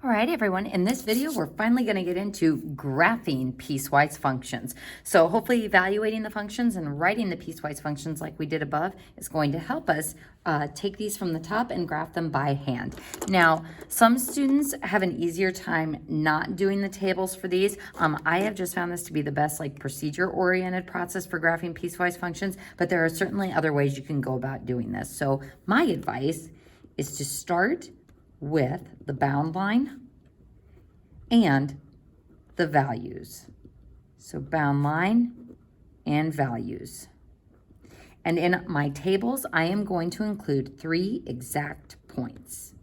All right, everyone, in this video, we're finally going to get into graphing piecewise functions. So hopefully evaluating the functions and writing the piecewise functions like we did above is going to help us take these from the top and graph them by hand. Now, some students have an easier time not doing the tables for these. I have just found this to be the best procedure-oriented process for graphing piecewise functions, but there are certainly other ways you can go about doing this. So my advice is to start with the bound line and the values. So bound line and values. And in my tables, I am going to include 3 exact points.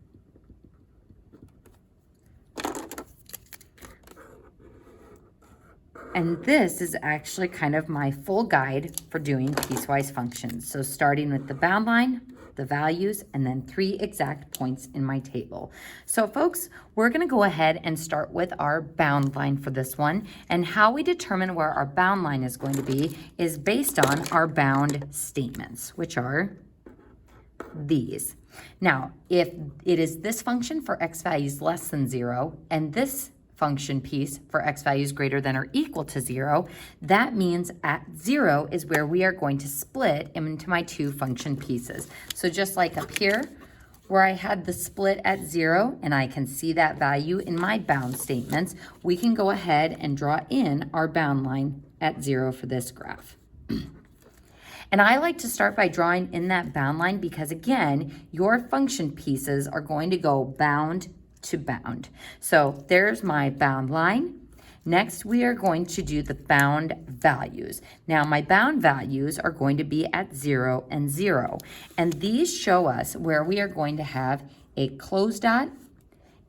And this is actually kind of my full guide for doing piecewise functions. So starting with the bound line, the values, and then 3 exact points in my table. So folks, we're going to go ahead and start with our bound line for this one. And how we determine where our bound line is going to be is based on our bound statements, which are these. Now, if it is this function for x values less than 0 and this function piece for x values greater than or equal to 0, that means at 0 is where we are going to split into my 2 function pieces. So just like up here, where I had the split at 0, and I can see that value in my bound statements, we can go ahead and draw in our bound line at 0 for this graph. And I like to start by drawing in that bound line because, again, your function pieces are going to go bound to bound. So there's my bound line. Next, we are going to do the bound values. Now, my bound values are going to be at 0 and 0. And these show us where we are going to have a closed dot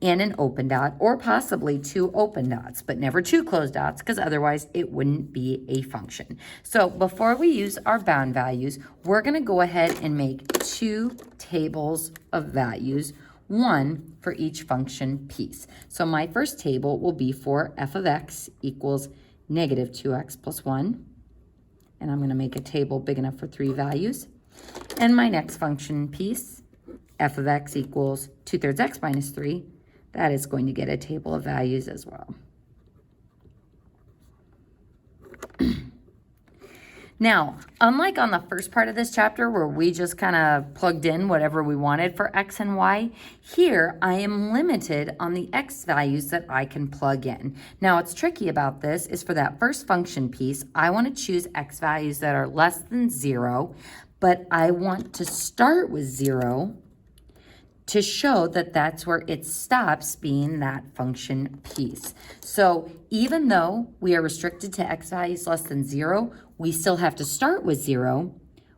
and an open dot, or possibly 2 open dots, but never 2 closed dots because otherwise it wouldn't be a function. So before we use our bound values, we're going to go ahead and make 2 tables of values, 1 for each function piece. So my first table will be for f of x equals negative 2x plus 1. And I'm going to make a table big enough for 3 values. And my next function piece, f of x equals 2/3 x minus 3. That is going to get a table of values as well. Now, unlike on the first part of this chapter where we just kind of plugged in whatever we wanted for x and y, here I am limited on the x values that I can plug in. Now, what's tricky about this is for that first function piece, I want to choose x values that are less than 0, but I want to start with 0 to show that that's where it stops being that function piece. So even though we are restricted to x values less than 0, we still have to start with 0.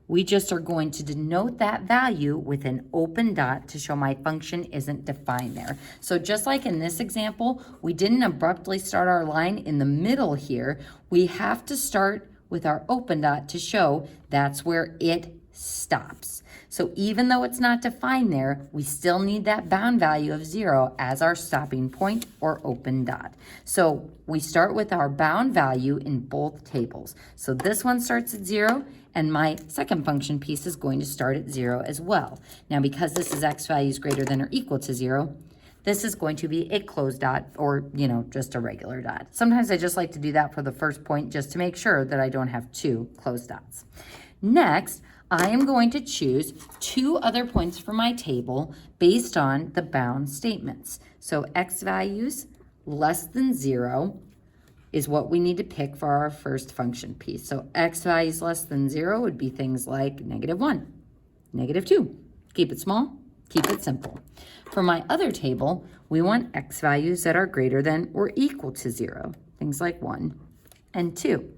We just are going to denote that value with an open dot to show my function isn't defined there. So just like in this example, we didn't abruptly start our line in the middle here. We have to start with our open dot to show that's where it stops. So even though it's not defined there, we still need that bound value of 0 as our stopping point or open dot. So we start with our bound value in both tables. So this one starts at 0, and my second function piece is going to start at 0 as well. Now, because this is x values greater than or equal to 0, this is going to be a closed dot or, just a regular dot. Sometimes I just like to do that for the first point just to make sure that I don't have 2 closed dots. Next, I am going to choose 2 other points for my table based on the bound statements. So x values less than 0 is what we need to pick for our first function piece. So x values less than 0 would be things like -1, -2. Keep it small, keep it simple. For my other table, we want x values that are greater than or equal to 0, things like 1 and 2.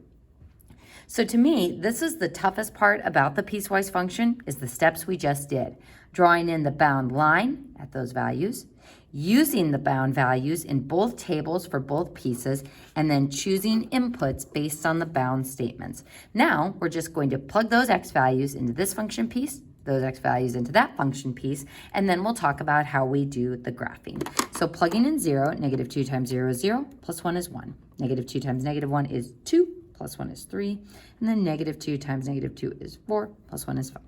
So to me, this is the toughest part about the piecewise function is the steps we just did. Drawing in the bound line at those values, using the bound values in both tables for both pieces, and then choosing inputs based on the bound statements. Now, we're just going to plug those x values into this function piece, those x values into that function piece, and then we'll talk about how we do the graphing. So plugging in 0, -2 times 0 is 0, plus 1 is 1. -2 times -1 is 2. Plus 1 is 3, and then -2 times -2 is 4, plus 1 is 5.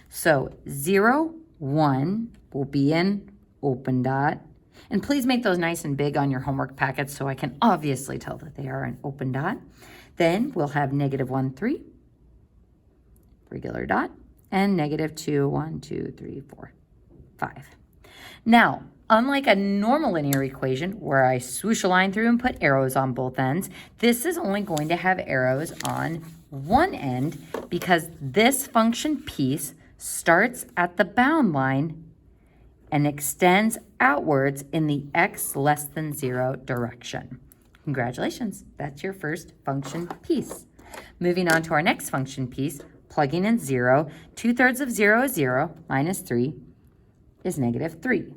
So 0, 1 will be in open dot, And please make those nice and big on your homework packets so I can obviously tell that they are an open dot. Then we'll have negative 1, 3, regular dot, and negative 2, 1, 2, 3, 4, 5. Now, unlike a normal linear equation where I swoosh a line through and put arrows on both ends, this is only going to have arrows on one end because this function piece starts at the bound line and extends outwards in the x less than 0 direction. Congratulations, that's your first function piece. Moving on to our next function piece, plugging in 0, 2/3 of 0 is 0, minus 3 is negative 3.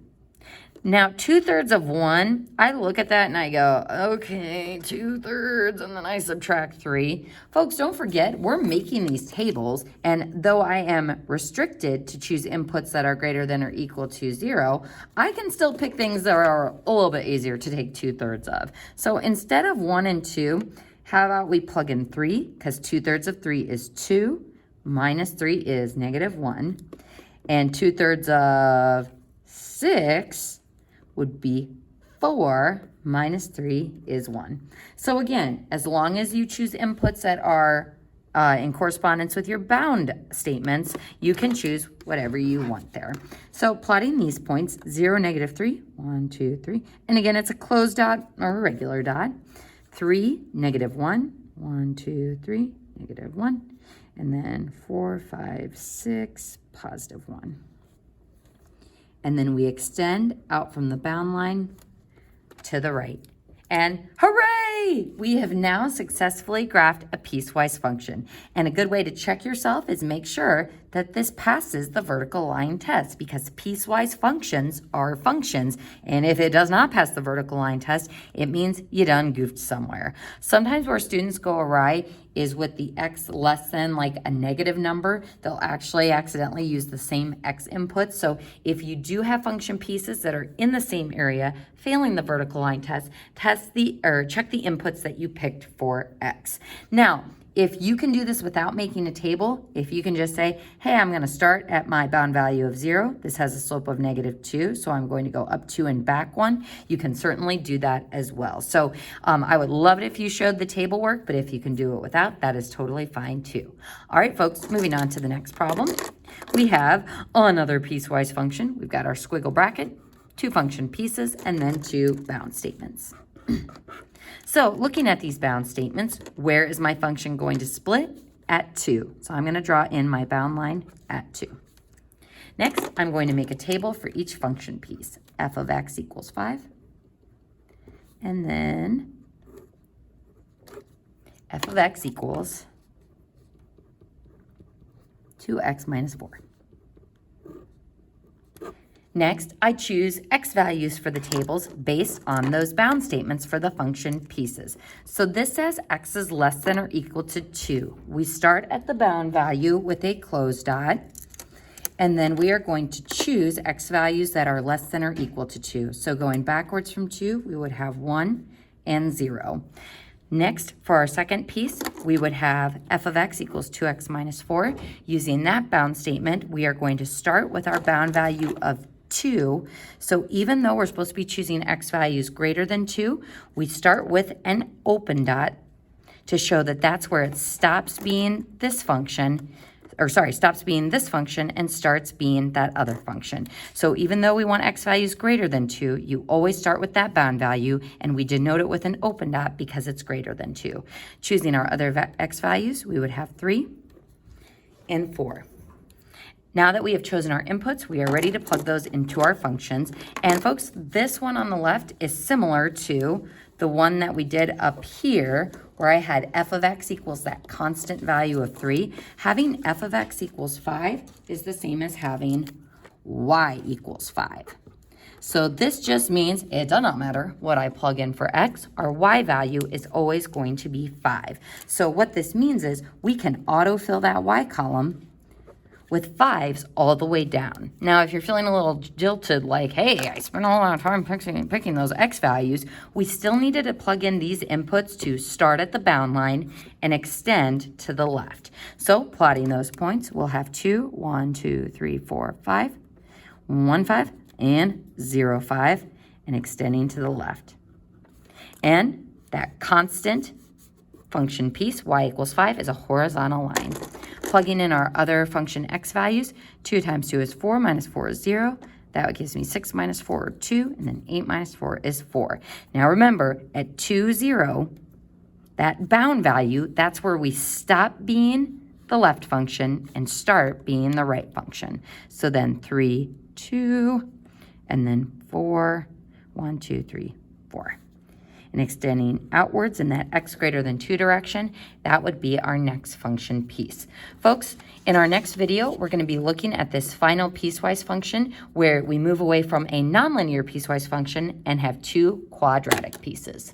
Now, 2/3 of 1, I look at that and I go, okay, 2/3, and then I subtract 3. Folks, don't forget, we're making these tables, and though I am restricted to choose inputs that are greater than or equal to 0, I can still pick things that are a little bit easier to take 2/3 of. So instead of 1 and 2, how about we plug in 3, because 2/3 of 3 is 2, minus 3 is negative 1, and 2/3 of 6 would be 4 minus 3 is 1. So again, as long as you choose inputs that are in correspondence with your bound statements, you can choose whatever you want there. So plotting these points, 0, negative 3, 1, 2, 3. And again, it's a closed dot or a regular dot. 3, negative 1, 1, 2, 3, negative 1. And then 4, 5, 6, positive 1. And then we extend out from the bound line to the right. And hooray! We have now successfully graphed a piecewise function. And a good way to check yourself is make sure that this passes the vertical line test, because piecewise functions are functions. And if it does not pass the vertical line test, it means you done goofed somewhere. Sometimes where students go awry is with the x less than like a negative number. They'll actually accidentally use the same x input. So if you do have function pieces that are in the same area, failing the vertical line test, check the inputs that you picked for x. Now, if you can do this without making a table, if you can just say, hey, I'm going to start at my bound value of 0. This has a slope of negative 2, so I'm going to go up 2 and back 1. You can certainly do that as well. So I would love it if you showed the table work, but if you can do it without, that is totally fine too. All right, folks, moving on to the next problem. We have another piecewise function. We've got our squiggle bracket, 2 function pieces, and then 2 bound statements. So looking at these bound statements, where is my function going to split? At 2. So I'm going to draw in my bound line at 2. Next, I'm going to make a table for each function piece. F of x equals 5. And then f of x equals 2x minus 4. Next, I choose x values for the tables based on those bound statements for the function pieces. So this says x is less than or equal to 2. We start at the bound value with a closed dot, and then we are going to choose x values that are less than or equal to 2. So going backwards from 2, we would have 1 and 0. Next, for our second piece, we would have f of x equals 2x minus 4. Using that bound statement, we are going to start with our bound value of 2. So even though we're supposed to be choosing x values greater than 2, we start with an open dot to show that that's where it stops being this function, stops being this function and starts being that other function. So even though we want x values greater than 2, you always start with that bound value, and we denote it with an open dot because it's greater than 2. Choosing our other x values, we would have 3 and 4. Now that we have chosen our inputs, we are ready to plug those into our functions. And folks, this one on the left is similar to the one that we did up here, where I had f of x equals that constant value of 3. Having f of x equals 5 is the same as having y equals 5. So this just means it does not matter what I plug in for x, our y value is always going to be 5. So what this means is we can autofill that y column with 5s all the way down. Now, if you're feeling a little jilted, like, hey, I spent a lot of time picking those x values, we still needed to plug in these inputs to start at the bound line and extend to the left. So plotting those points, we'll have 2, 1, 2, 3, 4, 5, 1, 5, and 0, 5. and extending to the left. And that constant function piece, y equals 5, is a horizontal line. Plugging in our other function x values, 2 times 2 is 4, minus 4 is 0. That gives me 6 minus 4, 2, and then 8 minus 4 is 4. Now remember, at 2, 0, that bound value, that's where we stop being the left function and start being the right function. So then 3, 2, and then 4, 1, 2, 3, 4. And extending outwards in that x greater than 2 direction, that would be our next function piece. Folks, in our next video, we're going to be looking at this final piecewise function where we move away from a nonlinear piecewise function and have 2 quadratic pieces.